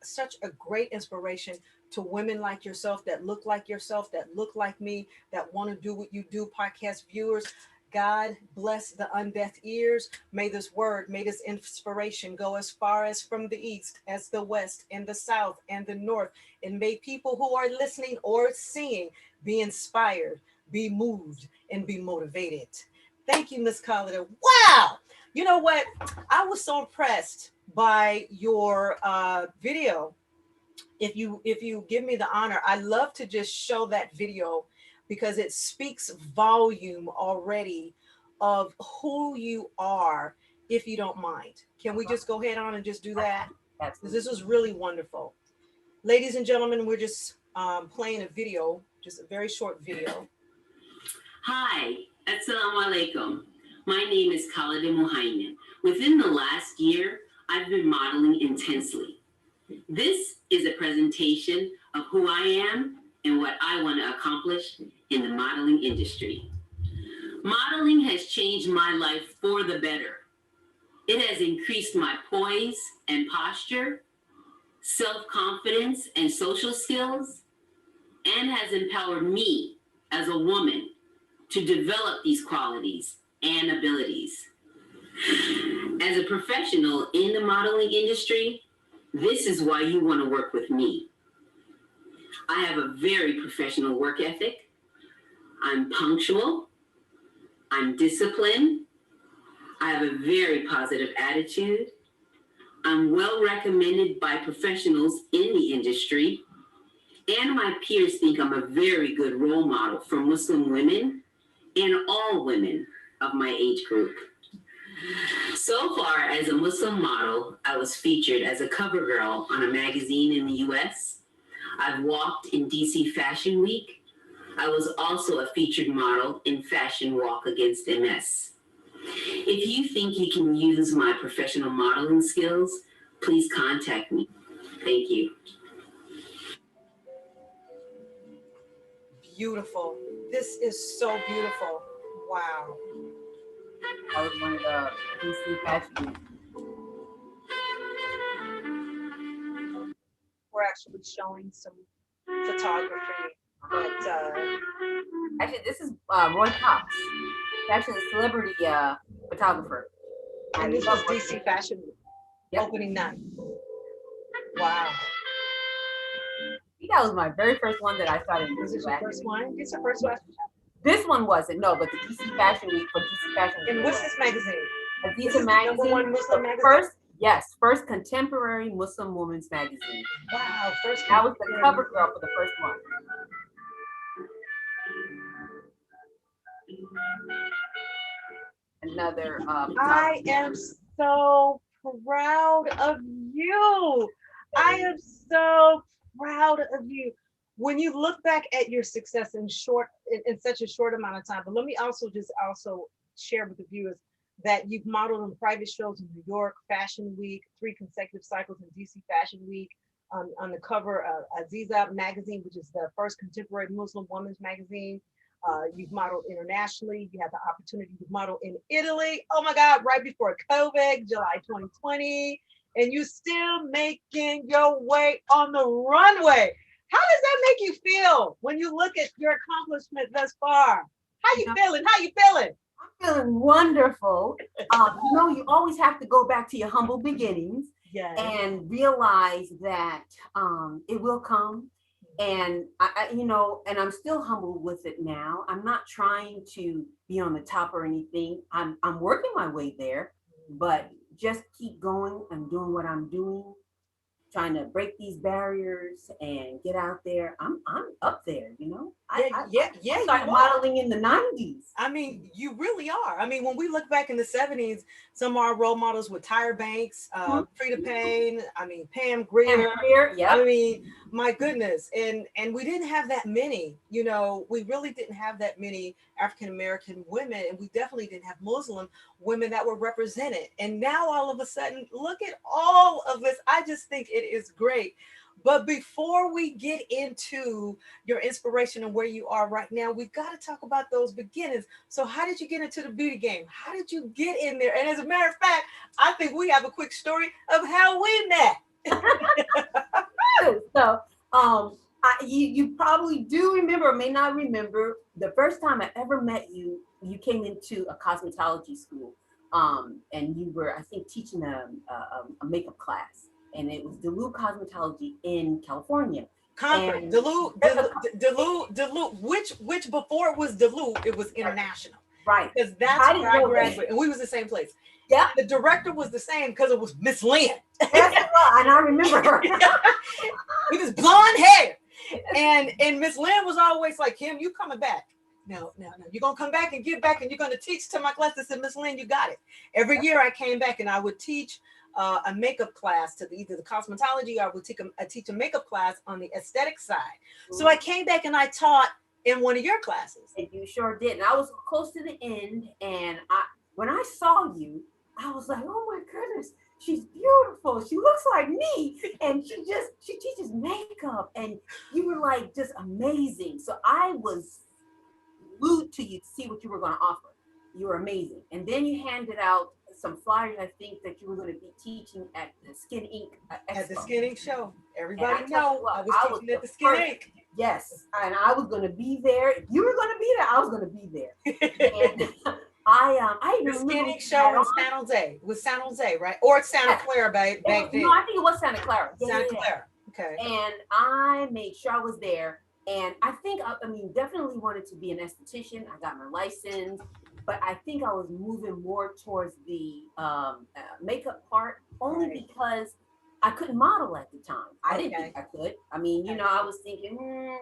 such a great inspiration to women like yourself, that look like yourself, that look like me, that want to do what you do, podcast viewers. God bless the undeaf ears. May this word, may this inspiration go as far as from the east, as the west, and the south, and the north. And may people who are listening or seeing be inspired, be moved, and be motivated. Thank you, Miss Khalida. Wow. You know what? I was so impressed by your video. If you give me the honor, I love to just show that video because it speaks volume already of who you are. If you don't mind, can we just go ahead on and just do that? Because this was really wonderful. Ladies and gentlemen, we're just playing a video, just a very short video. Hi, Assalamu alaikum. My name is Khalida Muhaymin. Within the last year, I've been modeling intensely. This is a presentation of who I am and what I want to accomplish in the modeling industry. Modeling has changed my life for the better. It has increased my poise and posture, self-confidence and social skills, and has empowered me as a woman to develop these qualities and abilities. As a professional in the modeling industry, this is why you want to work with me. I have a very professional work ethic. I'm punctual. I'm disciplined. I have a very positive attitude. I'm well recommended by professionals in the industry. And my peers think I'm a very good role model for Muslim women and all women of my age group. So far, as a Muslim model, I was featured as a cover girl on a magazine in the US. I've walked in DC Fashion Week. I was also a featured model in Fashion Walk Against MS. If you think you can use my professional modeling skills, please contact me. Thank you. Beautiful. This is so beautiful. Wow. I was one of the DC Fashion Week. We're actually showing some photography, but actually, this is Roy Cox, actually a celebrity photographer. And this was DC Fashion Week, opening night. Wow. That was my very first one that I started. Was this your first one? This your first one? This one wasn't, no, but the DC Fashion Week for DC Fashion Week. And what's this magazine? This is magazine. Number one Muslim magazine? First contemporary Muslim women's magazine. Wow, first. I was the cover girl for the first one. Another. I am so proud of you. I am so proud of you. When you look back at your success in such a short amount of time, but let me also share with the viewers that you've modeled on private shows in New York, Fashion Week, 3 consecutive cycles in DC Fashion Week, on the cover of Aziza magazine, which is the first contemporary Muslim women's magazine. You've modeled internationally. You had the opportunity to model in Italy. Oh my God, right before COVID, July 2020. And you still making your way on the runway. How does that make you feel when you look at your accomplishment thus far? How you feeling? How you feeling? I'm feeling wonderful. You always have to go back to your humble beginnings and realize that it will come. And and I'm still humble with it now. I'm not trying to be on the top or anything. I'm working my way there, but just keep going and doing what I'm doing, trying to break these barriers and get out there. I'm up there, I started modeling in the 90s. I mean, you really are. I mean, when we look back in the 70s, some of our role models were Tyra Banks, Frida Payne, Pam Grier. I mean, my goodness. And we didn't have that many, we really didn't have that many African-American women, and we definitely didn't have Muslim women that were represented. And now all of a sudden, look at all of this. I just think it is great. But before we get into your inspiration and where you are right now, we've got to talk about those beginnings. So how did you get into the beauty game? How did you get in there? And as a matter of fact, I think we have a quick story of how we met. So, you probably do remember, or may not remember, the first time I ever met you. You came into a cosmetology school, and you were, I think, teaching a makeup class, and it was Duluth Cosmetology in California. Concord, And Duluth. Which before it was Duluth, it was international. Right. Because that's where I graduated, and we was the same place. Yeah. The director was the same because it was Miss Lynn. Yes, it was, and I remember her. With his blonde hair. And Miss Lynn was always like, Kim, you coming back. No. You're gonna come back and get back and you're gonna teach to my class. I said, Miss Lynn, you got it. Every year I came back and I would teach a makeup class to either the cosmetology, or I would teach a makeup class on the aesthetic side. Mm-hmm. So I came back and I taught in one of your classes. And you sure did. And I was close to the end, and when I saw you, I was like, oh my goodness, she's beautiful. She looks like me. And she teaches makeup. And you were like just amazing. So I was glued to you to see what you were going to offer. You were amazing. And then you handed out some flyers, I think, that you were going to be teaching at the Skin Inc. At the Skin Inc. show. Everybody know I was teaching at the Skin Inc. Yes. And I was going to be there. If you were going to be there, I was going to be there. And I the Skin Inc. show in San Jose. It was San Jose, right? Or Santa Clara back then. No, I think it was Santa Clara. Santa Clara. Okay. And I made sure I was there. And I think, definitely wanted to be an esthetician. I got my license, but I think I was moving more towards the makeup part, only because I couldn't model at the time. I didn't think I could. I was thinking,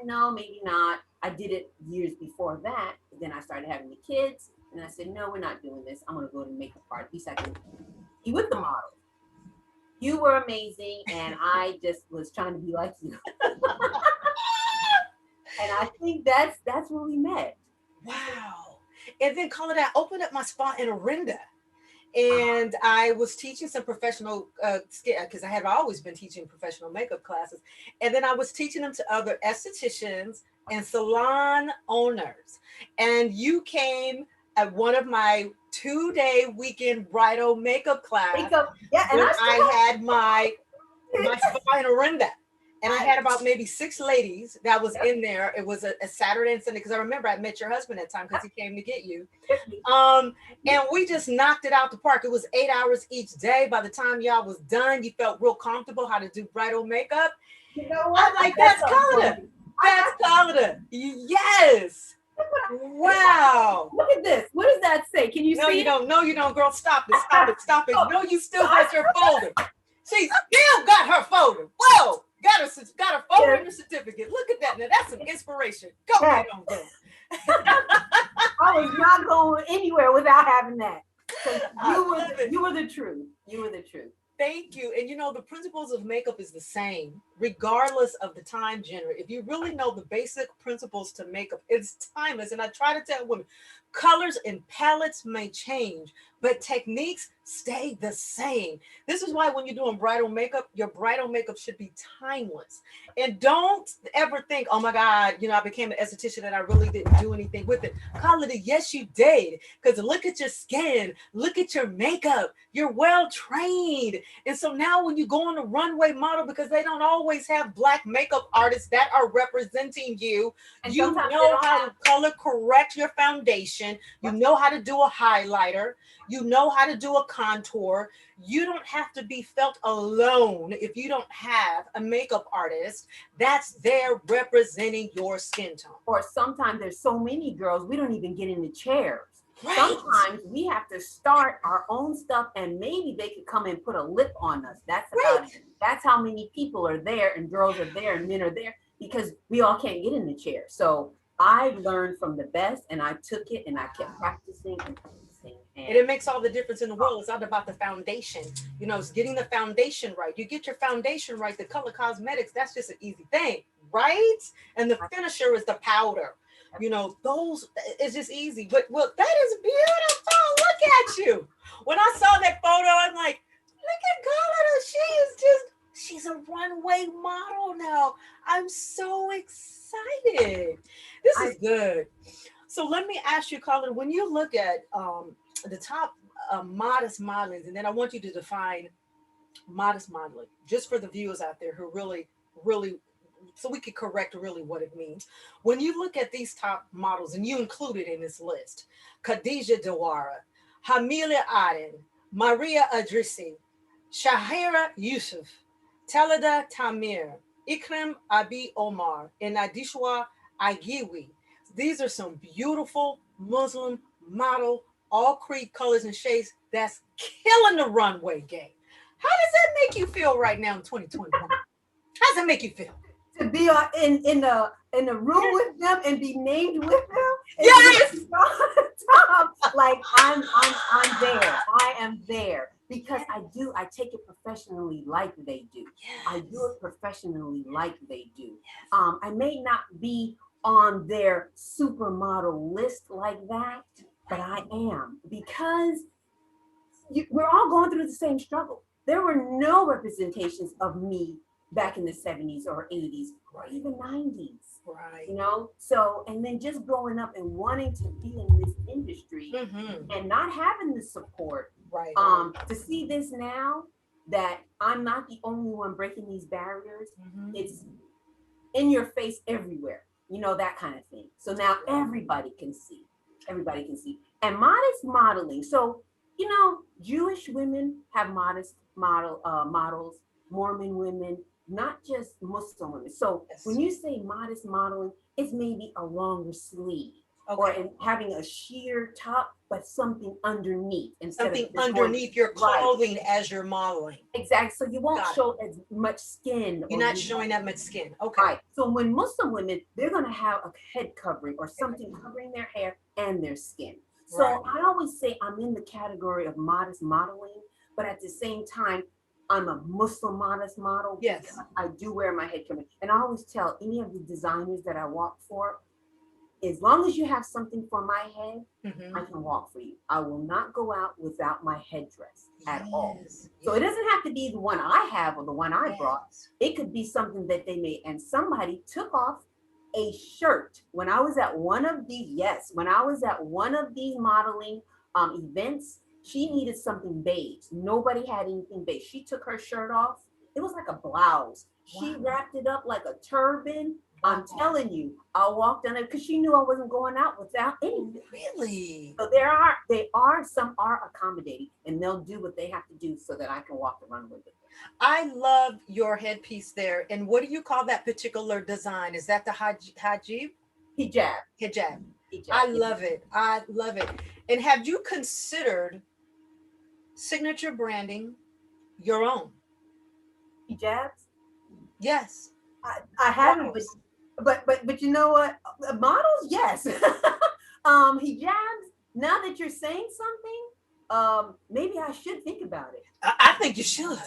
no, maybe not. I did it years before that. Then I started having the kids, and I said, no, we're not doing this. I'm going to go to makeup part. At least I can be with the model. You were amazing, and I just was trying to be like you. And I think that's where we met. Wow. And then Khalida, I opened up my spot in Orinda. And I was teaching some professional because I have always been teaching professional makeup classes. And then I was teaching them to other estheticians and salon owners. And you came at one of my 2-day weekend bridal makeup class. Yeah, and when I had my spot in Orinda. And I had about maybe 6 ladies that was in there. It was a Saturday and Sunday, because I remember I met your husband at the time because he came to get you. And we just knocked it out the park. It was 8 hours each day. By the time y'all was done, you felt real comfortable how to do bridal makeup. You know what? I'm like, that's Khalida. That's Khalida. Yes. Wow. Look at this. What does that say? Can you see? No, you don't. No, you don't, girl. Stop it. Stop it. No, you still got your folder. She still got her folder. Whoa. Got a folder and a certificate. Look at that. Now that's some inspiration. Go ahead on, girl. I was not going anywhere without having that. You were the truth. You were the truth. Thank you. And the principles of makeup is the same, regardless of the time genre. If you really know the basic principles to makeup, it's timeless. And I try to tell women, colors and palettes may change, but techniques stay the same. This is why when you're doing bridal makeup, your bridal makeup should be timeless. And don't ever think, oh my God, I became an esthetician and I really didn't do anything with it. Khalida, yes, you did. Because look at your skin, look at your makeup. You're well trained. And so now when you go on a runway model, because they don't always have Black makeup artists that are representing you, and you know how to color correct your foundation. You know how to do a highlighter. You know how to do a contour. You don't have to be felt alone if you don't have a makeup artist that's there representing your skin tone. Or sometimes there's so many girls, we don't even get in the chairs. Right. Sometimes we have to start our own stuff, and maybe they could come and put a lip on us. That's about it. That's how many people are there, and girls are there, and men are there, because we all can't get in the chair. So I learned from the best, and I took it, and I kept practicing and practicing. And it makes all the difference in the world. It's all about the foundation. It's getting the foundation right. You get your foundation right, the color cosmetics, that's just an easy thing, right? And the finisher is the powder. Those is just easy. But that is beautiful. Look at you. When I saw that photo, I'm like, look at Khalida. She's a runway model now. I'm so excited. This is good. So let me ask you, Khalida, when you look at the top modest modelings, and then I want you to define Modest modeling, just for the viewers out there who really, so we could correct really what it means. When you look at these top models, and you included in this list, Khadija Dawara, Hamilia Aden, Maria Adrisi, Shahira Yusuf, Talida Tamir, Ikram Abi Omar, and Adishwa Agiwi. These are some beautiful Muslim model, all creed colors and shades that's killing the runway game. How does that make you feel right now in 2021? How does that make you feel? To be in a room with them and be named with them. Yes. Like I'm there. I am there because I take it professionally like they do. Yes. I do it professionally like they do. Yes. I may not be on their supermodel list like that, but I am, because we're all going through the same struggle. There were no representations of me back in the 70s or 80s or even 90s. Right. You know, so, and then just growing up and wanting to be in this industry and not having the support. Right. To see this now, that I'm not the only one breaking these barriers, it's in your face everywhere, you know, that kind of thing. So now everybody can see. Everybody can see. And modest modeling. So, you know, Jewish women have modest models, Mormon women, not just Muslim women. So when you say modest modeling, it's maybe a longer sleeve or having a sheer top, but something underneath. Something underneath your clothing as you're modeling. Exactly. So you won't show as much skin. You're not showing that much skin. Okay. Right. So when Muslim women, they're going to have a head covering or something covering their hair and their skin. So I always say I'm in the category of modest modeling, but at the same time, I'm a Muslim modest model. Yes. I do wear my head covering. And I always tell any of the designers that I walk for, as long as you have something for my head, I can walk for you. I will not go out without my headdress at all. So it doesn't have to be the one I have or the one I brought. It could be something that they made. And somebody took off a shirt when I was at one of these, modeling events. She needed something beige. Nobody had anything beige. She took her shirt off. It was like a blouse. She wrapped it up like a turban. I'm telling you, I walked on it because she knew I wasn't going out without anything. Really? So some are accommodating, and they'll do what they have to do so that I can walk the runway with them. I love your headpiece there. And what do you call that particular design? Is that the hijab? Hijab. I love it. I love it. And have you considered signature branding your own? Hijabs? Yes. I haven't, but you know what? Models, yes. Hijabs, now that you're saying something, maybe I should think about it. I think you should.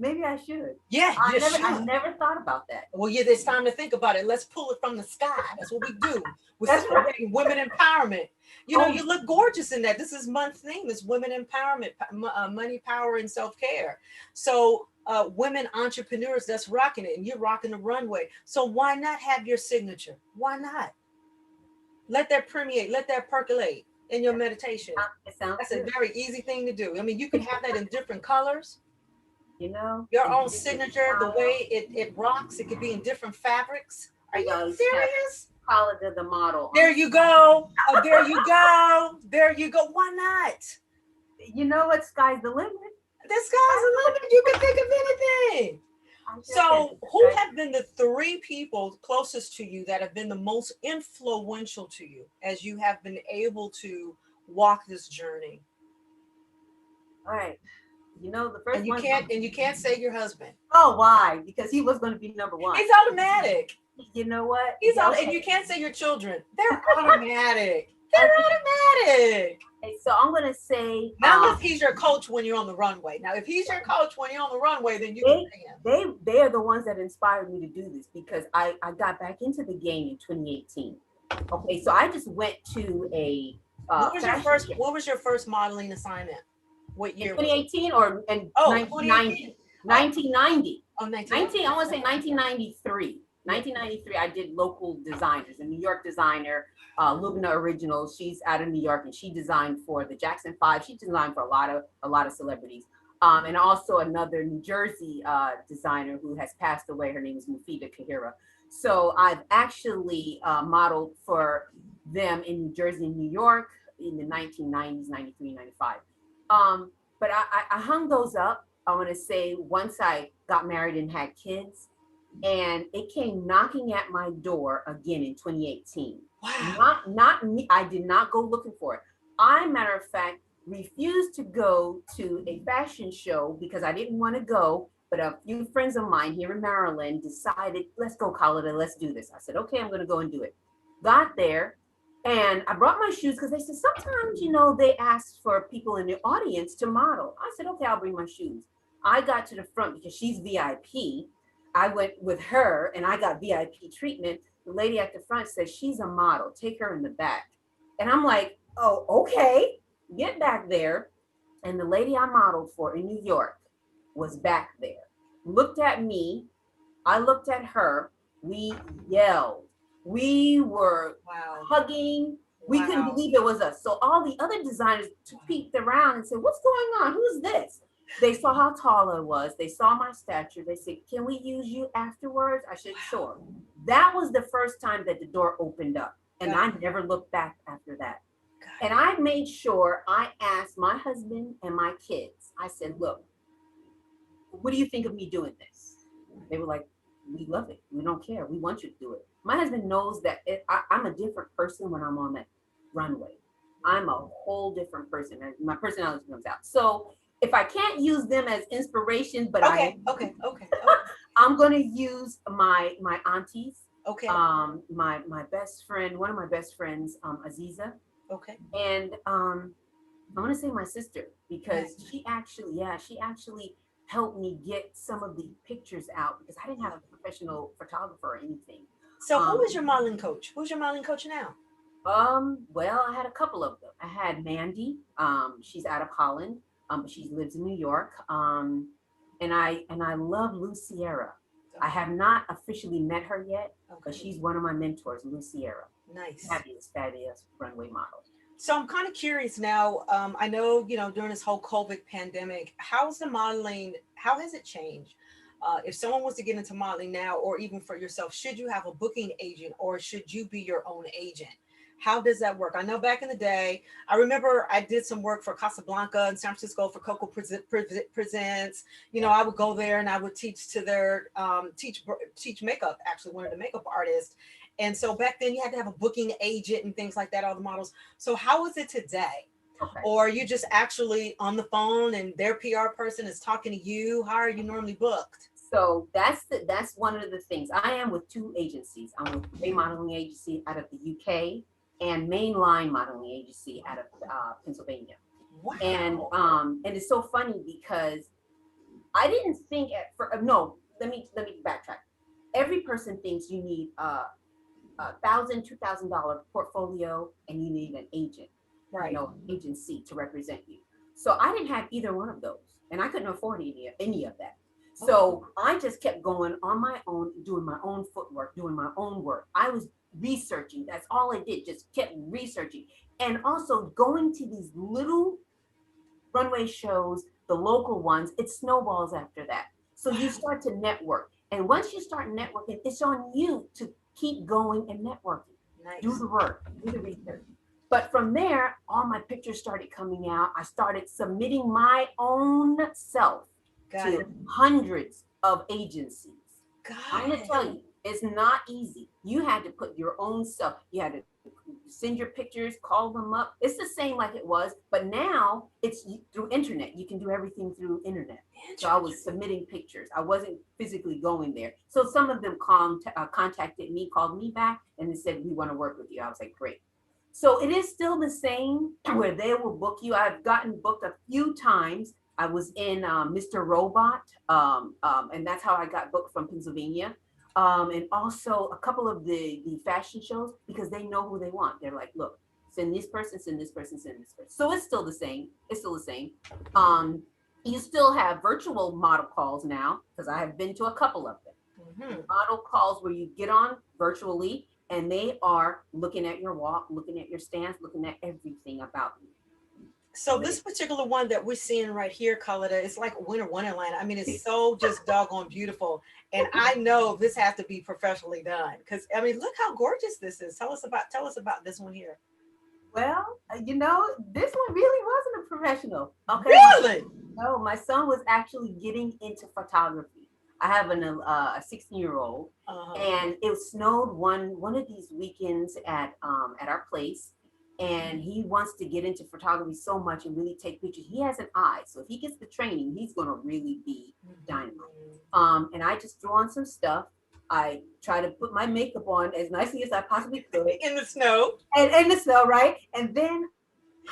Maybe I should. Yeah, I never thought about that. Well, yeah, it's time to think about it. Let's pull it from the sky. That's what we do. We're celebrating women empowerment. You know, you look gorgeous in that. This is month's theme. It's women empowerment, money, power, and self-care. So women entrepreneurs, that's rocking it. And you're rocking the runway. So why not have your signature? Why not? Let that permeate. Let that percolate in your meditation. That's a very easy thing to do. I mean, you can have that in different colors. You know, your own signature, the way it rocks. It could be in different fabrics. Are you serious? Khalida the model. There you go. Oh, there you go. There you go. Why not? You know what? Sky's the limit. The sky's the limit. You can think of anything. So, who have been the 3 people closest to you that have been the most influential to you as you have been able to walk this journey? All right. You know, the first and you can't say your husband. Oh, why? Because he was going to be number 1. He's automatic. You know what? And you can't say your children. They're automatic. They're automatic. Okay, so I'm going to say. Now, if he's your coach when you're on the runway. Now, if he's your coach when you're on the runway, then you can say him. They are the ones that inspired me to do this, because I got back into the game in 2018. Okay, so I just went to a. What was your first modeling assignment? What year? 2018 or 1990? 1990. Oh, 1990. I want to say 1993. 1993, I did local designers. A New York designer, Lubna Originals. She's out of New York, and she designed for the Jackson 5. She designed for a lot of celebrities. And also another New Jersey designer who has passed away. Her name is Mufida Kahira. So I've actually modeled for them in New Jersey and New York in the 1990s, 93, 95. But I hung those up, I want to say, once I got married and had kids. And it came knocking at my door again in 2018. Wow. Not me. I did not go looking for it. I, matter of fact, refused to go to a fashion show because I didn't want to go. But a few friends of mine here in Maryland decided, let's go, Khalida, let's do this. I said, okay, I'm going to go and do it. Got there, and I brought my shoes because they said sometimes, they ask for people in the audience to model. I said, okay, I'll bring my shoes. I got to the front because she's VIP. I went with her and I got VIP treatment. The lady at the front said, she's a model, take her in the back. And I'm like, oh, okay, get back there. And the lady I modeled for in New York was back there, looked at me. I looked at her. We yelled. We were hugging. We couldn't believe it was us. So all the other designers peeked around and said, what's going on? Who's this? They saw how tall I was. They saw my stature. They said, can we use you afterwards? I said, sure. That was the first time that the door opened up. And I never looked back after that. And I made sure I asked my husband and my kids, I said, look, what do you think of me doing this? They were like, we love it. We don't care. We want you to do it. My husband knows that I'm a different person when I'm on that runway. I'm a whole different person. My personality comes out. So if I can't use them as inspiration, but okay. I'm going to use my aunties. Okay. My best friend, one of my best friends, Aziza. Okay. And I want to say my sister, because she actually helped me get some of the pictures out because I didn't have a professional photographer or anything. So who was your modeling coach? Who's your modeling coach now? Well, I had a couple of them. I had Mandy. She's out of Holland. She lives in New York. And I love Lou Sierra. I have not officially met her yet, but she's one of my mentors, Lou Sierra. Nice. Fabulous runway model. So I'm kind of curious now. I know, during this whole COVID pandemic, how has it changed? If someone was to get into modeling now, or even for yourself, should you have a booking agent or should you be your own agent? How does that work? I know back in the day, I remember I did some work for Casablanca in San Francisco for Coco Presents. I would go there and I would teach to their teach makeup, actually one of the makeup artists. And so back then you had to have a booking agent and things like that, all the models. So how is it today? Okay. Or are you just actually on the phone and their PR person is talking to you? How are you normally booked? So that's one of the things. I am with two agencies. I'm with a modeling agency out of the UK and Mainline Modeling Agency out of Pennsylvania. Wow. And it's so funny because I didn't think let me backtrack. Every person thinks you need $1,000, $2,000 portfolio and you need an agent, right? Agency to represent you. So I didn't have either one of those, and I couldn't afford any of that. So I just kept going on my own, doing my own footwork, doing my own work. I was researching. That's all I did. Just kept researching, and also going to these little runway shows, the local ones. It snowballs after that. So you start to network, and once you start networking, it's on you to keep going and networking. Nice. Do the work, do the research. But from there, all my pictures started coming out. I started submitting my own self to hundreds of agencies. I'm going to tell you, it's not easy. You had to put your own self. You had to send your pictures, call them up. It's the same like it was, but now it's through internet. You can do everything through internet. So I was submitting pictures. I wasn't physically going there. So some of them contacted me, called me back, and they said, we want to work with you. I was like, great. So it is still the same where they will book you. I've gotten booked a few times. I was in Mr. Robot, and that's how I got booked from Pennsylvania. And also a couple of the fashion shows, because they know who they want. They're like, look, send this person, send this person, send this person. So it's still the same. You still have virtual model calls now, because I have been to a couple of them. Mm-hmm. Model calls where you get on virtually and they are looking at your walk, looking at your stance, looking at everything about you. So this particular one that we're seeing right here, Khalida, it's like Winter Wonderland. I mean, it's so just doggone beautiful. And I know this has to be professionally done because I mean, look how gorgeous this is. Tell us about this one here. Well, this one really wasn't a professional. Okay, Really? no, my son was actually getting into photography. I have a 16-year-old, Uh-huh. and it snowed one of these weekends at our place, and he wants to get into photography so much and really take pictures. He has an eye, so if he gets the training, he's going to really be dynamo. And I just threw on some stuff. I try to put my makeup on as nicely as I possibly could In the snow. and in the snow, right? And then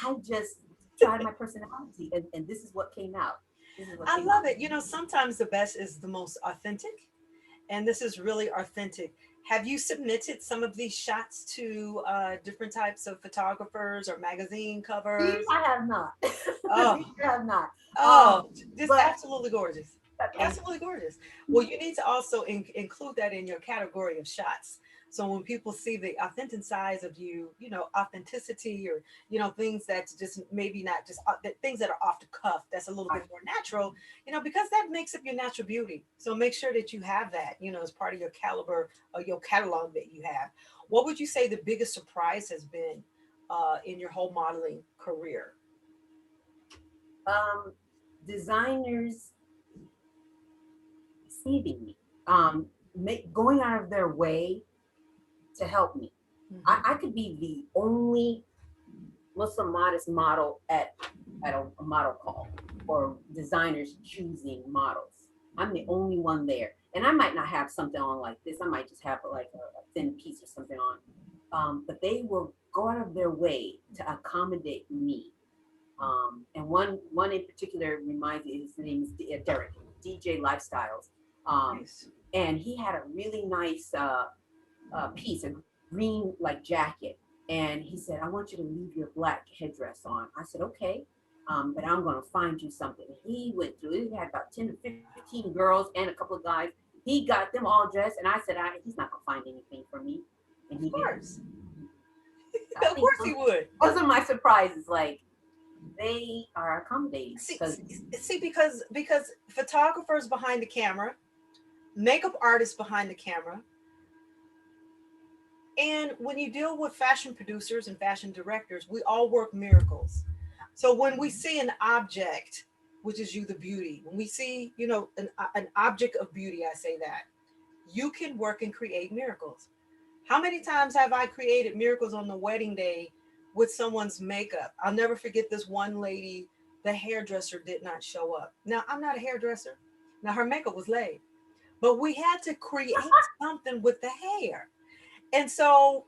I just tried my personality, and this is what came out. This is what I came love out. it. Sometimes the best is the most authentic, and this is really authentic. Have you submitted some of these shots to different types of photographers or magazine These covers? I have not. Oh, These I have not. oh, just But absolutely gorgeous. thank Absolutely gorgeous. Well, you need to also include that in your category of shots. So when people see the authentic sides of you, authenticity or, things that's just maybe not just things that are off the cuff, that's a little bit more natural, because that makes up your natural beauty. So make sure that you have that, as part of your caliber or your catalog that you have. What would you say the biggest surprise has been in your whole modeling career? um, designers receiving me, um, going out of their way to help me. I Mhm. could be the only Muslim modest model at a model call or designers choosing models. I'm the only one there. And I might not have something on like this. I might just have like a thin piece or something on. But they will go out of their way to accommodate me. And one in particular reminds me, his name is Derek, DJ Lifestyles. Um, Nice. and he had a really nice piece, a green like jacket. And he said, I want you to leave your black headdress on. I said, okay. But I'm going to find you something. He went through it. He had about 10 to 15 girls and a couple of guys. He got them all dressed. And I said, he's not going to find anything for me. And Of he did. course. I Of think course he would. those are my surprises. Like, they are accommodating See, because because photographers behind the camera, makeup artists behind the camera, and when you deal with fashion producers and fashion directors, we all work miracles. So when we see an object, which is you, the beauty, when we see, an object of beauty, I say that you can work and create miracles. How many times have I created miracles on the wedding day with someone's makeup? I'll never forget this one lady, the hairdresser did not show up. Now, I'm not a hairdresser. Now, her makeup was laid, but we had to create something with the hair. And so,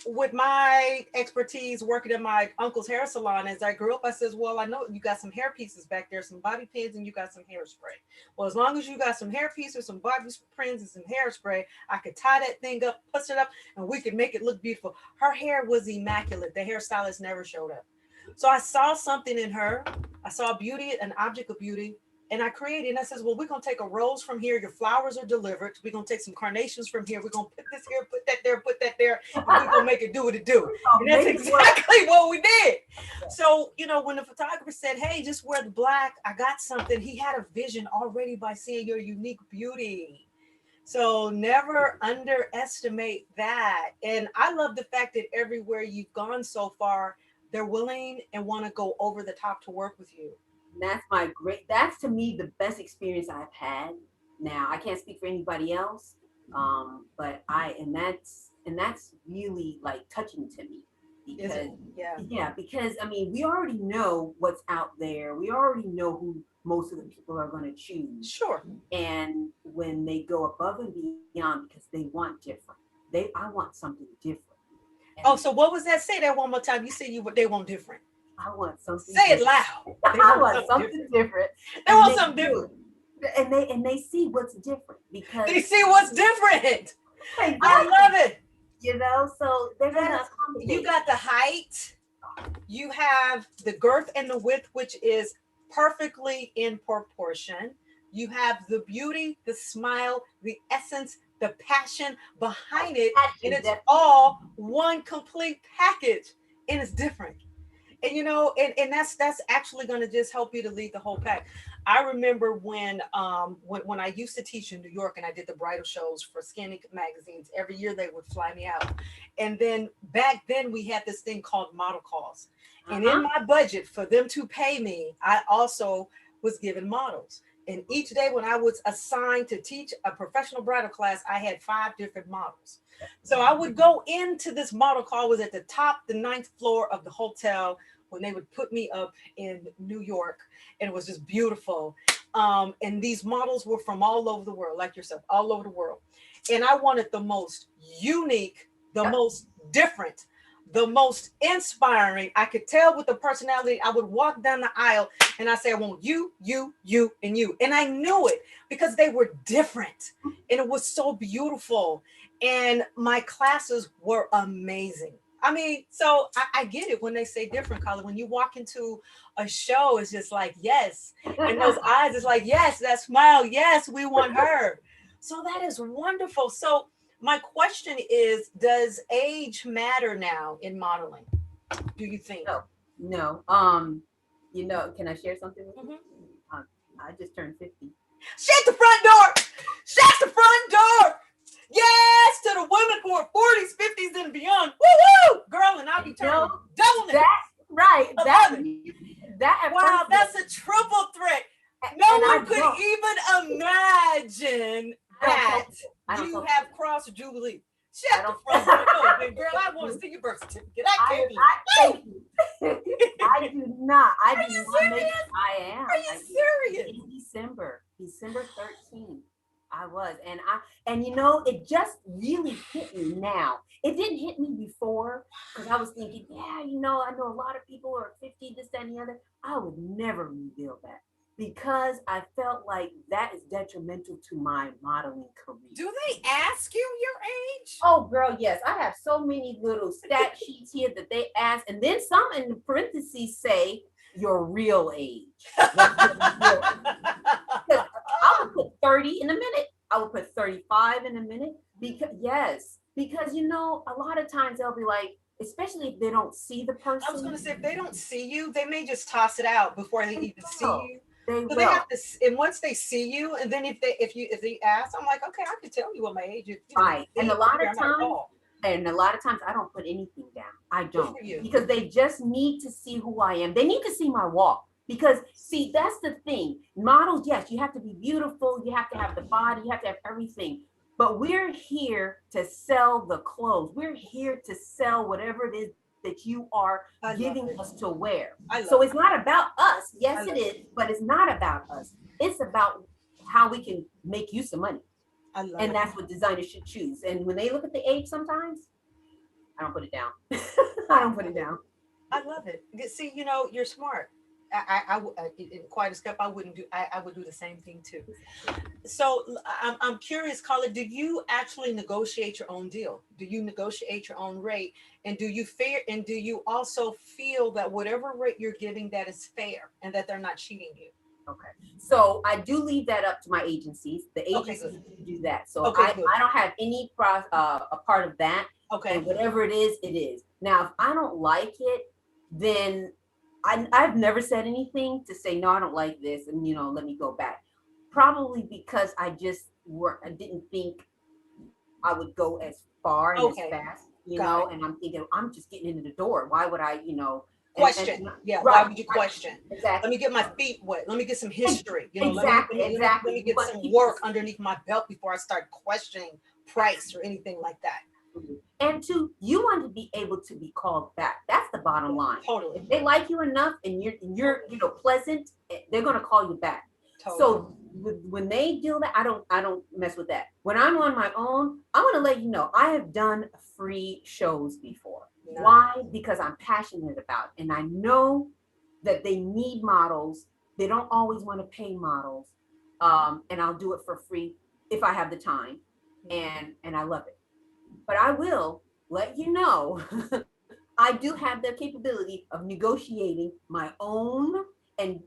with my expertise working in my uncle's hair salon as I grew up, I says, well, I know you got some hair pieces back there, some bobby pins, and you got some hairspray. Well, as long as you got some hair pieces, some bobby pins, and some hairspray, I could tie that thing up, push it up, and we could make it look beautiful. Her hair was immaculate. The hairstylist never showed up. So I saw something in her. I saw beauty, an object of beauty, and I created, and I says, well, we're gonna take a rose from here. Your flowers are delivered. We're gonna take some carnations from here. We're gonna put this here, put that there, and we're gonna make it do what it do. And that's make it work. exactly what we did. So, when the photographer said, hey, just wear the black, I got something, he had a vision already by seeing your unique beauty. So never underestimate that. And I love the fact that everywhere you've gone so far, they're willing and want to go over the top to work with you. That's to me the best experience I've had. Now I can't speak for anybody else, but that's really like touching to me Is because it? Yeah. yeah, because I mean we already know what's out there. We already know who most of the people are going to choose, Sure. and when they go above and beyond because they want different, I want something different, and Oh, so what was that? Say that one more time. You said they want different. I want something Say it different. loud. They I want want something something different. different, They and want they something do different. it. And they see what's different They because see what's different. I exactly, love it. so they're gonna That's you accommodate. got the height, you have the girth and the width, which is perfectly in proportion. You have the beauty, the smile, the essence, the passion behind it, and Passion it's definitely. all one complete package, and it's different. And and that's actually going to just help you to lead the whole pack. I remember when I used to teach in New York and I did the bridal shows for Skinny magazines. Every year they would fly me out, and then back then we had this thing called model calls, and in Uh-huh. my budget for them to pay me, I also was given models. And each day when I was assigned to teach a professional bridal class, I had 5 different models. So I would go into this model call, was at the top, the ninth floor of the hotel when they would put me up in New York, and it was just beautiful. And these models were from all over the world, like yourself, all over the world. And I wanted the most unique, the Yep. most different, the most inspiring. I could tell with the personality. I would walk down the aisle and I say, I want you, you, and you. And I knew it because they were different and it was so beautiful. And my classes were amazing. I mean, so I get it when they say different, Colin. When you walk into a show, it's just like, yes. And those eyes, it's like, yes, that smile, yes, we want her. So that is wonderful. So my question is, does age matter now in modeling? Do you think? No, no. Can I share something with you? Mhm. I just turned 50. Shut the front door! Shut the front door! Yes, to the women who are 40s, 50s, and beyond. Woo woo! Girl, and I'll be turning double it. That right. I That love it. that at Wow, first that's a triple threat. No and one could even imagine I don't tell that people. I don't you tell have people. crossed Jubilee. I Shut the don't. front door. No, then, girl, I want to see your birth certificate. I can't be. Thank you. I do not. I Are do you not make. serious? I am. Are I you did serious? in December 13th. I was, and it just really hit me now. It didn't hit me before because I was thinking, yeah, I know a lot of people are 50, this, that, and the other. I would never reveal that because I felt like that is detrimental to my modeling career. Do they ask you your age? Oh, girl, yes. I have so many little stat sheets here that they ask, and then some in the parentheses say your real age. Because I would put 30 in a minute. I would put 35 in a minute. Because a lot of times they'll be like, especially if they don't see the I was going person. to say, if they don't see you, they may just toss it out before they even see will. you. They So they will. have to, and once they see you, and then if they ask, I'm like, okay, I can tell you what my age is. Right. And a lot of I'm not a times, call. I don't put anything down. I Good don't for you. because they just need to see who I am. They need to see my walk because see, that's the thing. Models, yes, you have to be beautiful. You have to have the body. You have to have everything. But we're here to sell the clothes. We're here to sell whatever it is that you are I love giving it. us to wear. I So love it's not about us. I Yes, love it is, but it's not about us. It's about how we can make you some money. I love And it. that's what designers should choose. And when they look at the age sometimes, I don't put it down. I don't put it down. I love it. See, you're smart. In quite a step, I wouldn't do. I would do the same thing too. So I'm curious, Carla. Do you actually negotiate your own deal? Do you negotiate your own rate? And do you fair? And do you also feel that whatever rate you're giving, that is fair, and that they're not cheating you? Okay. So I do leave that up to my agencies. The Okay, good. agencies do that. So Okay, good. I don't have any a part of that. Okay. And whatever it is, it is. Now, if I don't like it, then I've never said anything to say, no, I don't like this. And, let me go back. Probably because I didn't think I would go as far and as Okay. fast, Got it. and I'm thinking, I'm just getting into the door. Why would I, Question. Yeah. Why right, would you right, question? Let exactly. me get my feet wet. Let me get some history. Exactly, Let exactly. me You get want some people work underneath my belt before I start questioning price or anything like that. and two, you want to be able to be called back. That's the bottom line. Totally. If they like you enough and you're pleasant, they're gonna call you back. Totally. So when they do that, I don't mess with that. When I'm on my own, I want to let you know I have done free shows before. Nice. Why? Because I'm passionate about it, and I know that they need models. They don't always want to pay models, and I'll do it for free if I have the time, and I love it. But I will let you know I do have the capability of negotiating my own and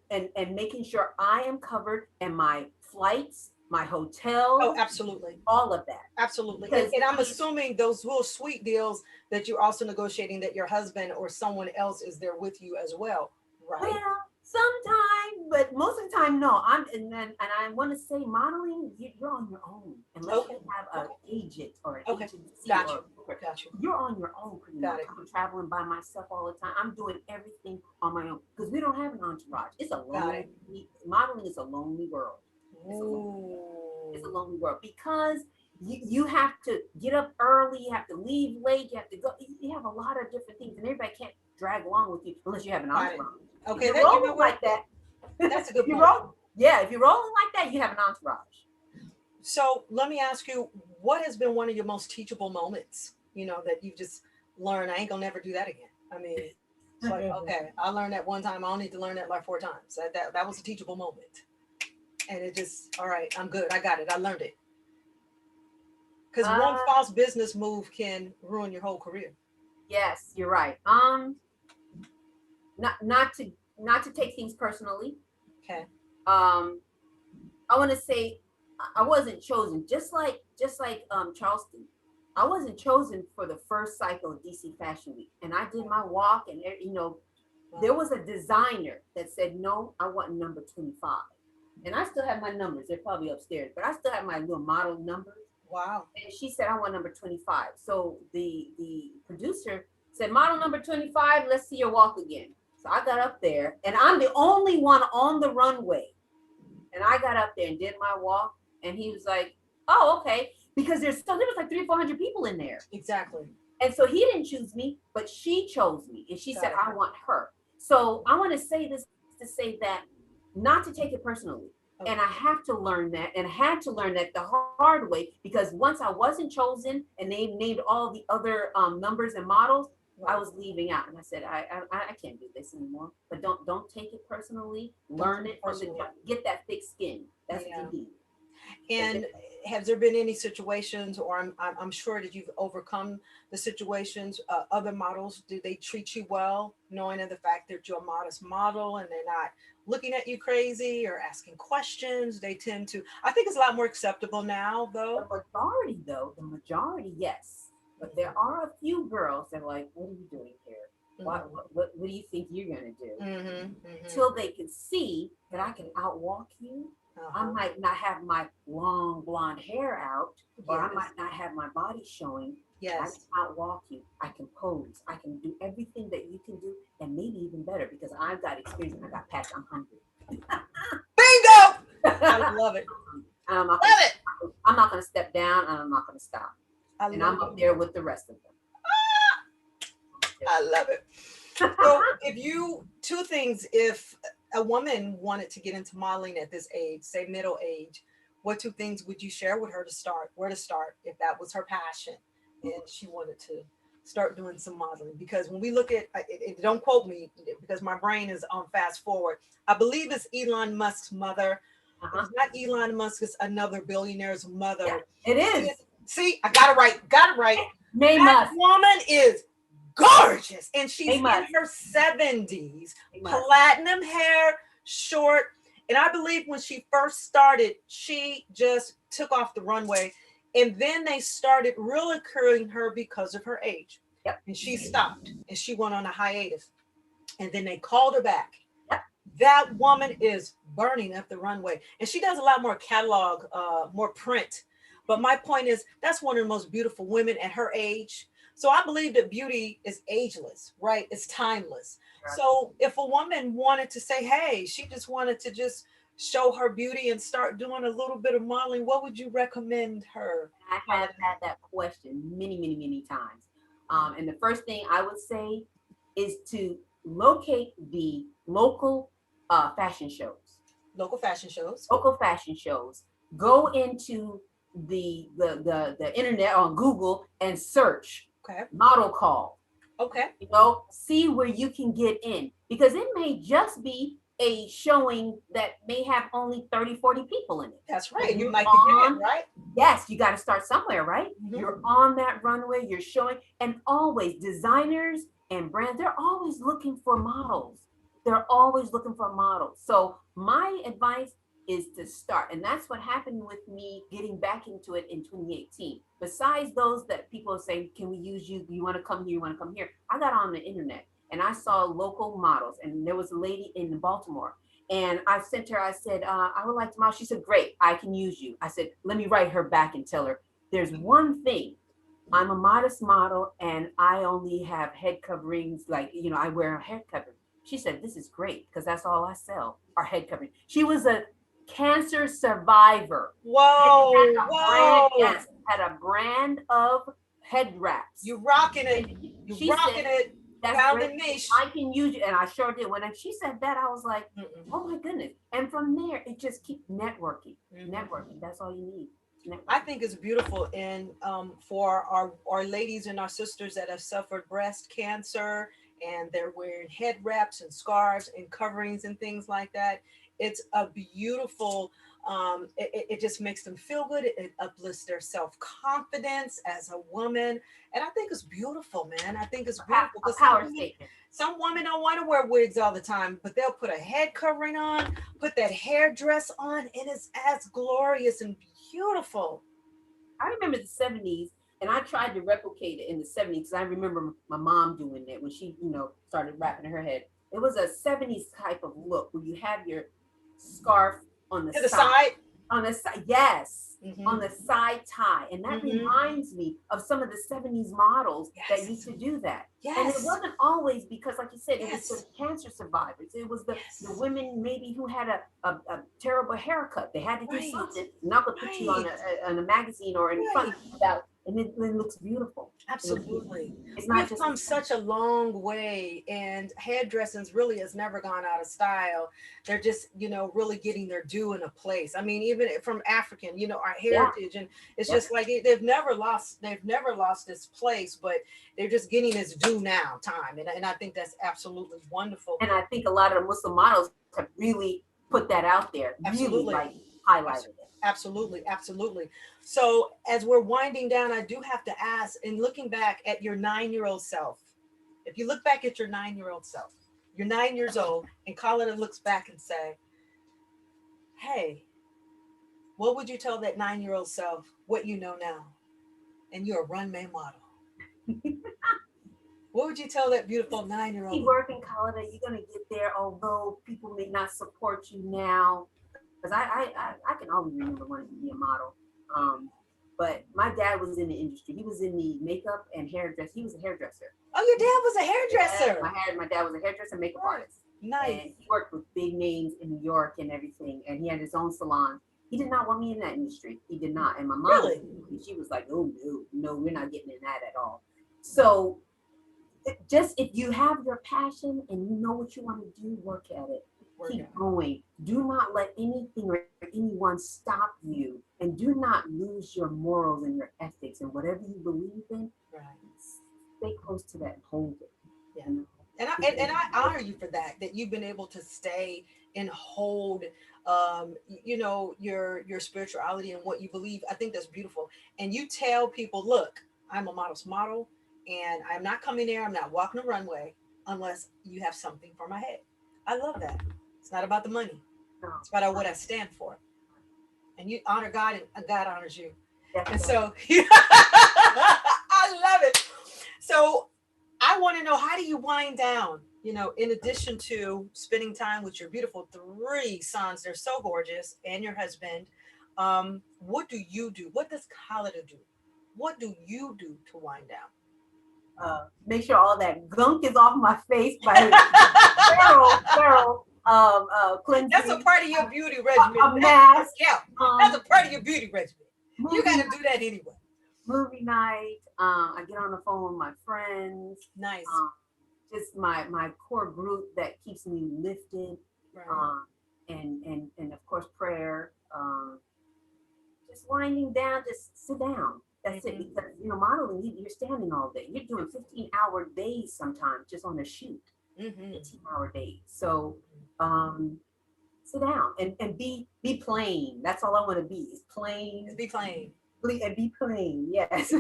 making sure I am covered and my flights my hotel, Oh, absolutely. all of that. Absolutely. Because And I'm assuming those little sweet deals that you're also negotiating that your husband or someone else is there with you as well, right? well, sometimes, but most of the time, no. And I want to say modeling, you're on your own unless Okay. you have an agent or an Okay. agency Got or you. Got you. you're on your own pretty Got much. it. I'm traveling by myself all the time. I'm doing everything on my own because we don't have an entourage. It's a Got it. lonely modeling is a lonely world. It's a lonely it's a Ooh. lonely world because you have to get up early, you have to leave late, you have to go. You have a lot of different things, and everybody can't drag along with you unless you have an Got it. entourage. If Okay, you're that you know rolling what? like that, That's a good if you point. roll, yeah, if you're rolling like that, you have an entourage. So let me ask you, what has been one of your most teachable moments, that you just learned, I ain't gonna never do that again? I mean, it's like, okay, I learned that one time, I don't need to learn that like 4 times. That was a teachable moment. And it just, all right, I'm good. I got it. I learned it. Because one Uh, false business move can ruin your whole career. yes, you're right. Not to take things personally. Okay. Um, I want to say I wasn't chosen, just like Charleston. I wasn't chosen for the first cycle of DC Fashion Week, and I did my walk, and there was a designer that said, "No, I want number 25," and I still have my numbers. They're probably upstairs, but I still have my little model numbers. Wow. And she said, "I want number 25." So the producer said, "Model number 25, let's see your walk again." So I got up there, and I'm the only one on the runway. And I got up there and did my walk, and he was like, "Oh, okay," because there was like 300 or 400 people in there, Exactly. and so he didn't choose me, but she chose me, and she Got said, it. "I want her." So I want to say this to say that not to take it personally. Okay. And I have to learn that, and had to learn that the hard way, because once I wasn't chosen, and they named all the other numbers and models, I was leaving out, and I said, I can't do this anymore. But don't take it personally. Don't Learn take it it from the personally. jump. Get that thick skin. That's what Yeah. you need. So And has there been any situations, or I'm sure that you've overcome the situations, other models, do they treat you well, knowing of the fact that you're a modest model and they're not looking at you crazy or asking questions? They tend to, I think it's a lot more acceptable now, though. the majority, yes. But there are a few girls that are like, "What are you doing here? What do you think you're gonna do?" Mm-hmm. Till they can see that I can outwalk you. I Uh-huh. might not have my long blonde hair out, or I Yes. might not have my body showing. I can Yes. outwalk you. I can pose. I can do everything that you can do, and maybe even better because I've got experience. I got past 100. Bingo! I And love it. I'm not Love gonna, it. I'm not gonna step down, and I'm not gonna stop. I And love I'm up it. there with the rest of I love it. them. So, two things, if a woman wanted to get into modeling at this age, say middle age, what two things would you share with her to start? Where to start if that was her passion and she wanted to start doing some modeling? Because when we look at, don't quote me because my brain is on fast forward. I believe it's Elon Musk's mother. It's not Elon Musk, it's another billionaire's mother. Yeah, it is. See, I got it right. Got it right. May That must. woman is gorgeous, and she's in must. her 70s, They must. platinum hair, short. And I believe when she first started, she just took off the runway, and then they started ridiculing her because of her age. Yep. And she stopped and she went on a hiatus, and then they called her back. Yep. That woman is burning up the runway, and she does a lot more catalog, more print. But my point is, that's one of the most beautiful women at her age. So I believe that beauty is ageless, right? It's timeless. Right. So if a woman wanted to say, hey, she just wanted to just show her beauty and start doing a little bit of modeling, what would you recommend her? I have had that question many, many, many times. And the first thing I would say is to locate the local fashion shows. Local fashion shows. Local fashion shows. Go into the internet on Google and search Okay. model call. Okay. See where you can get in, because it may just be a showing that may have only 30, 40 people in it. That's right. And You you're might be on- good, right? Yes, you got to start somewhere, right? Mhm. You're on that runway, you're showing, and always designers and brands, they're always looking for models. They're always looking for models. So my advice, is to start. And that's what happened with me getting back into it in 2018. Besides those that people are saying, can we use you? You want to come here? You want to come here? I got on the internet and I saw local models. And there was a lady in Baltimore. And I sent her, I said, I would like to model. She said, great, I can use you. I said, let me write her back and tell her, there's one thing. I'm a modest model and I only have head coverings, like, I wear a head covering. She said, this is great because that's all I sell are head covering. She was a cancer survivor. Whoa, whoa. Yes, had a brand of head wraps. You rocking it. You rocking it. That's found great. a niche. I can use you. And I sure did. When she said that, I was like, oh my goodness. And from there, it just keeps networking. Networking. That's all you need. I think it's beautiful. And for our ladies and our sisters that have suffered breast cancer and they're wearing head wraps and scarves and coverings and things like that, it's a beautiful, it just makes them feel good. It uplifts their self-confidence as a woman. And I think it's beautiful, man. I think it's beautiful. A power statement. Some women don't want to wear wigs all the time, but they'll put a head covering on, put that hair dress on, and it's as glorious and beautiful. I remember the 70s, and I tried to replicate it in the 70s because I remember my mom doing it when she, started wrapping her head. It was a 70s type of look where you have your scarf on the side. On the side, yes, on the side tie. And that reminds me of some of the 70s models that used to do that. Yes. And it wasn't always because, like you said, it was the cancer survivors. It was the women maybe who had a terrible haircut. They had to do something. Not to put you on a magazine or in front about, and it looks beautiful. Absolutely. It's not We've come such a long way, and hairdressing really has never gone out of style. They're just, really getting their due in a place. I mean, even from African, our heritage, and it's just like they've never lost this place, but they're just getting its due now, time, and I think that's absolutely wonderful. And I think a lot of the Muslim models have really put that out there, absolutely, really highlighted it. Absolutely, absolutely. So as we're winding down, I do have to ask, in looking back at your 9-year-old self, if you look back at your 9-year-old self, you're 9 years old, and Khalida looks back and say, hey, what would you tell that 9-year-old self what you know now? And you're a runway model. What would you tell that beautiful 9-year-old? Keep working, Khalida. You're going to get there, although people may not support you now. Because I can always remember wanting to be a model. But my dad was in the industry. He was in the makeup and hairdress. He was a hairdresser. Oh, your dad was a hairdresser. Yeah, my dad was a hairdresser, makeup artist. Nice. And he worked with big names in New York and everything. And he had his own salon. He did not want me in that industry. He did not. And my mom, really? She was like, oh, no, we're not getting in that at all. So just if you have your passion and you know what you want to do, work at it. Keep going. Do not let anything or anyone stop you, and do not lose your morals and your ethics and whatever you believe in. Right. Stay close to that and hold it. Yeah. And I honor you for that you've been able to stay and hold your spirituality and what you believe. I think that's beautiful. And you tell people, look, I'm a model's model, and I'm not coming there. I'm not walking the runway unless you have something for my head. I love that. It's not about the money. It's about what I stand for. And you honor God, and God honors you. Definitely. And so I love it. So I want to know, how do you wind down? In addition to spending time with your beautiful 3 sons, they're so gorgeous, and your husband, what do you do? What does Khalida do? What do you do to wind down? Make sure all that gunk is off my face by thorough cleansing. That's a part of your beauty regimen. A mask. Yeah, that's a part of your beauty regimen. You got to do that anyway. Movie night. I get on the phone with my friends. Nice. Just my core group that keeps me lifted. Right. And of course prayer. Just winding down. Just sit down. That's it. Because, modeling, you're standing all day. You're doing 15-hour days sometimes just on a shoot. 15-hour days. So sit down and be plain. That's all I want to be, is plain. Be plain. And be plain. Yes.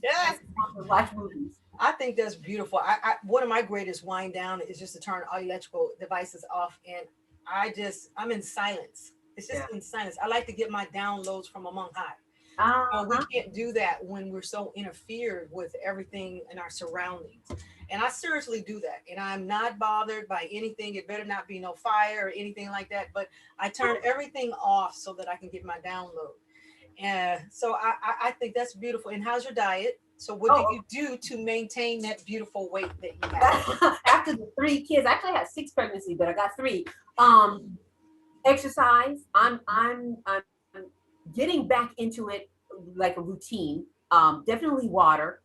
Yes. Watch movies. I think that's beautiful. I one of my greatest wind down is just to turn all electrical devices off, and I'm in silence. It's just insane. I like to get my downloads from among high. We Uh-huh. can't do that when we're so interfered with everything in our surroundings. And I seriously do that. And I'm not bothered by anything. It better not be no fire or anything like that. But I turn everything off so that I can get my download. And so I think that's beautiful. And how's your diet? So what do Oh, you do to maintain that beautiful weight that you have? after the 3 kids, I actually had 6 pregnancies, but I got 3. Exercise. I'm getting back into it like a routine. Definitely water.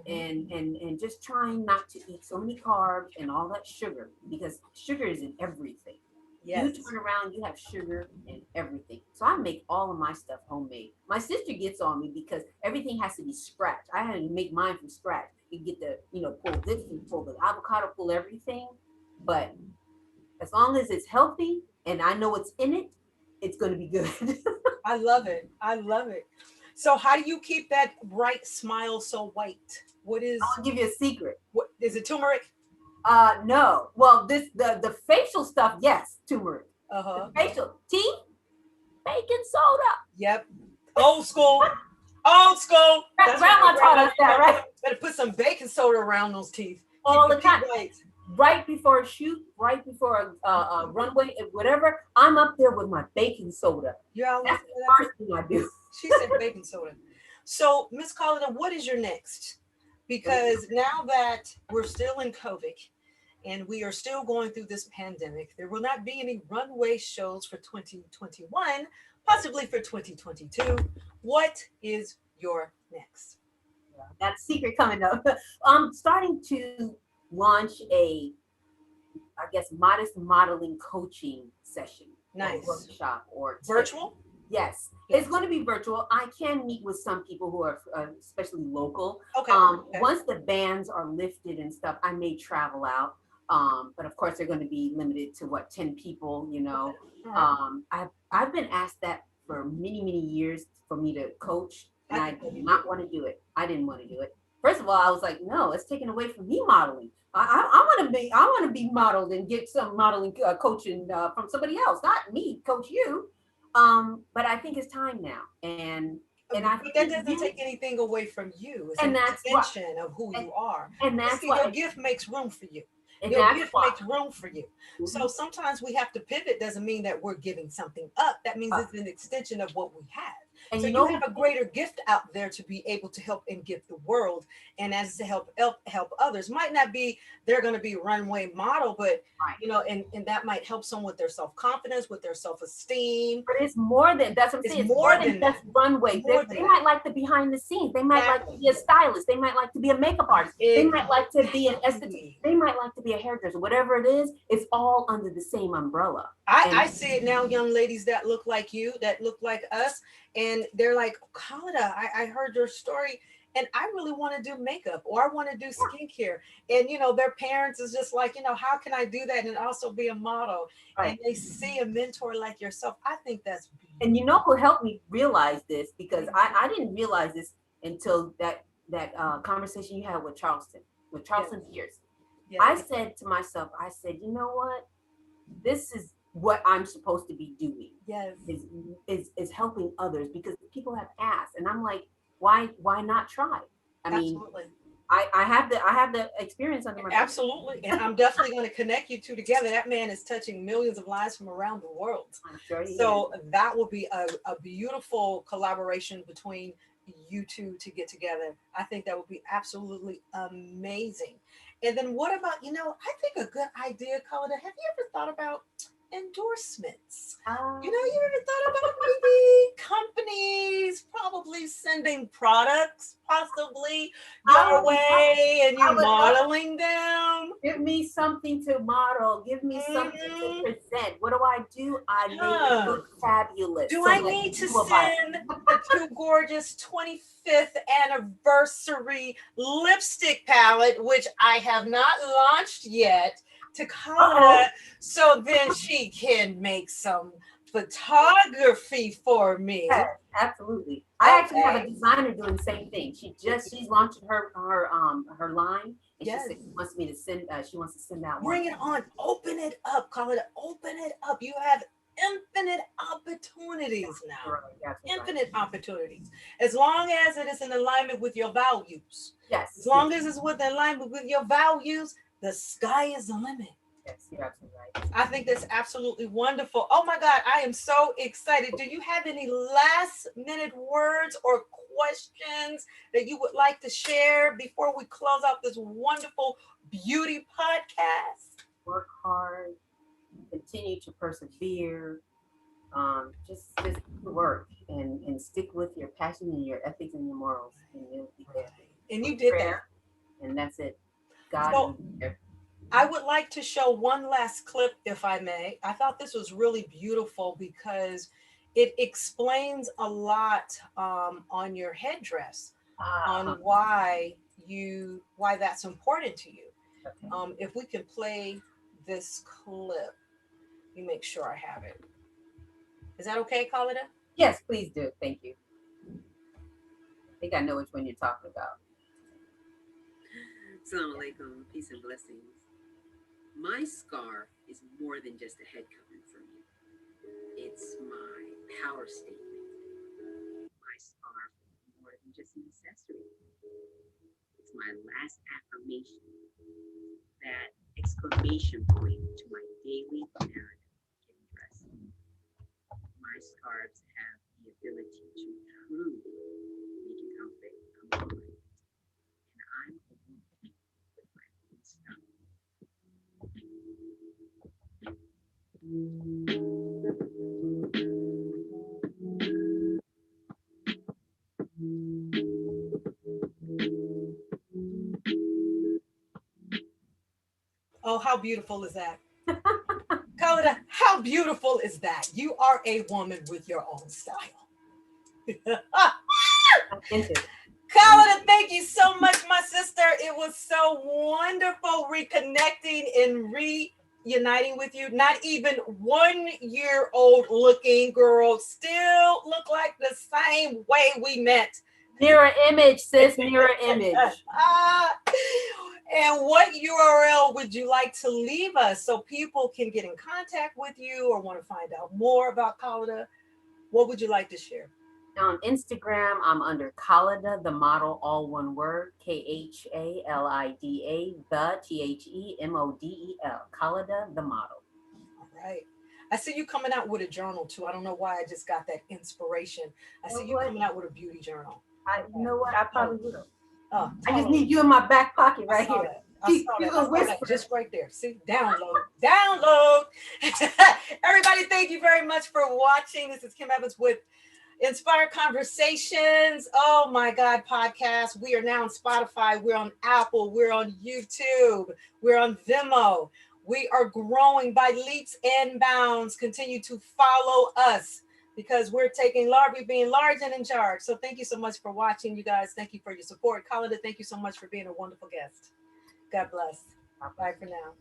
And just trying not to eat so many carbs and all that sugar, because sugar is in everything. You Yes. turn around, you have sugar in everything. So I make all of my stuff homemade. My sister gets on me because everything has to be scratch. I had to make mine from scratch. You get the, pull this and pull the avocado, pull everything. But as long as it's healthy and I know what's in it, it's going to be good. I love it. I love it. So how do you keep that bright smile so white? What is I'll give you a secret. what is it turmeric? No. Well, the facial stuff, yes, turmeric. The Uh-huh. facial teeth, baking soda. Yep. Old school. Old school. That's what my Grandma taught grandma us that, right? better put some baking soda around those teeth. All Keep the your time. teeth white. Right before a shoot, right before a runway, whatever, I'm up there with my baking soda. You all That's listen to the that? first thing I do. She said baking soda. So, Miss Khalida, what is your next? Because now that we're still in COVID and we are still going through this pandemic, there will not be any runway shows for 2021, possibly for 2022. What is your next? That secret coming up. I'm starting to launch a, I guess, modest modeling coaching session or Nice. workshop or tip. Virtual? Yes, Yes. it's going to be virtual. I can meet with some people who are especially local. Okay. Okay. Once the bans are lifted and stuff, I may travel out. But of course, they're going to be limited to 10 people. All right. I've been asked that for many years for me to coach, and I I can did believe not it. want to do it. I didn't want to do it. First of all, I was like, no, it's taken away from me modeling. I want to be modeled and get some modeling coaching from somebody else, not me coach you. But I think it's time now, and I But that think doesn't take anything away from you. It's an and that's what extension of who and, you are. and But that's see, why your gift makes room for you. and Your that's gift why. makes room for you. So Mhm. sometimes we have to pivot. Doesn't mean that we're giving something up. That means Uh, it's an extension of what we have. and So you you know have who a greater gift out there to be able to help and give the world, and as to help others. Might not be they're going to be runway model, but right. and that might help someone with their self confidence, with their self esteem. But it's more than that's what I'm It's saying. It's more more than than just that. runway. More They than that. might like the behind the scenes. They might like to Exactly. be a stylist. They might like to be a makeup artist. They might like to be an esthetician. Exactly. They might like to be a hairdresser. Whatever it is, it's all under the same umbrella. I And see it now, young ladies that look like you, that look like us, and they're like, Khalida, I heard your story, and I really want to do makeup or I want to do skincare. And their parents is just like, how can I do that and also be a model? And right. they see a mentor like yourself. I think that's And you know who helped me realize this, because beautiful. I didn't realize this until that conversation you had with Yes, Charleston Pierce. yes, I said to myself, I said, you know what? This is what I'm supposed to be doing, yes, is is helping others, because people have asked, and I'm like, why not try? I mean, absolutely. I have the experience under my belt. Absolutely. And I'm definitely going to connect you two together. That man is touching millions of lives from around the world. I'm sure he is. So that will be a beautiful collaboration between you two to get together. I think that would be absolutely amazing. And then what about, I think a good idea, Colin, have you ever thought about endorsements? You ever thought about maybe companies probably sending products possibly your way and I you would love. modeling them? Give me something to model. Give me something to Mhm. present. What do? I make it Huh. look fabulous Do so I that need to people will buy send the Too Gorgeous 25th anniversary lipstick palette, which I have not launched yet, to Uh-oh. Kala so then she can make some photography for me? Yes, absolutely. I actually have a Okay. designer doing the same thing. She's launching her line, And she said she wants me to send. She wants to send out. Bring it on. Open it up, Khalida. Open it up. You have infinite opportunities now. Infinite opportunities. As long as it is in alignment with your values. Yes. As long as it's in alignment with your values, the sky is the limit. Yes, you're absolutely right. I think that's absolutely wonderful. Oh my God, I am so excited. Do you have any last minute words or questions that you would like to share before we close out this wonderful beauty podcast? Work hard, continue to persevere, just work and stick with your passion and your ethics and your morals, and you'll be there. And you did that. And that's it. God So, will be there. I would like to show one last clip, if I may. I thought this was really beautiful because it explains a lot on your headdress, on why that's important to you. Okay. If we can play this clip, let me make sure I have it. Is that okay, Khalida? Yes, please do. Thank you. I think I know which one you're talking about. Assalamu alaikum, peace and blessings. My scar is more than just a head covering for me. It's my power statement. My scarf is more than just an accessory. It's my last affirmation, that exclamation point to my daily narrative getting dressed. My scarves have the ability to truly make an outfit come alive. And I'm a woman with my own style. Oh, how beautiful is that? Khalida, how beautiful is that? You are a woman with your own style. Khalida, thank you so much, my sister. It was so wonderful reconnecting and reuniting with you. Not even 1 year old looking girl, still look like the same way we met. Mirror image, sis, mirror image. And what URL would you like to leave us so people can get in contact with you or want to find out more about Khalida? What would you like to share? On Instagram, I'm under Khalida the Model, all one word, KHALIDA, the THEMODEL, Khalida the Model. All right. I see you coming out with a journal too. I don't know why I just got that inspiration. I see you coming out with a beauty journal. You know what? I probably will. I just need you in my back pocket right here. I saw that just right there. See, download. Everybody, thank you very much for watching. This is Kim Evans with Inspired Conversations. Oh my God, podcast. We are now on Spotify. We're on Apple. We're on YouTube. We're on Vimeo. We are growing by leaps and bounds. Continue to follow us because we're taking large, we're being large and in charge. So thank you so much for watching, you guys. Thank you for your support. Khalida, thank you so much for being a wonderful guest. God bless. Bye for now.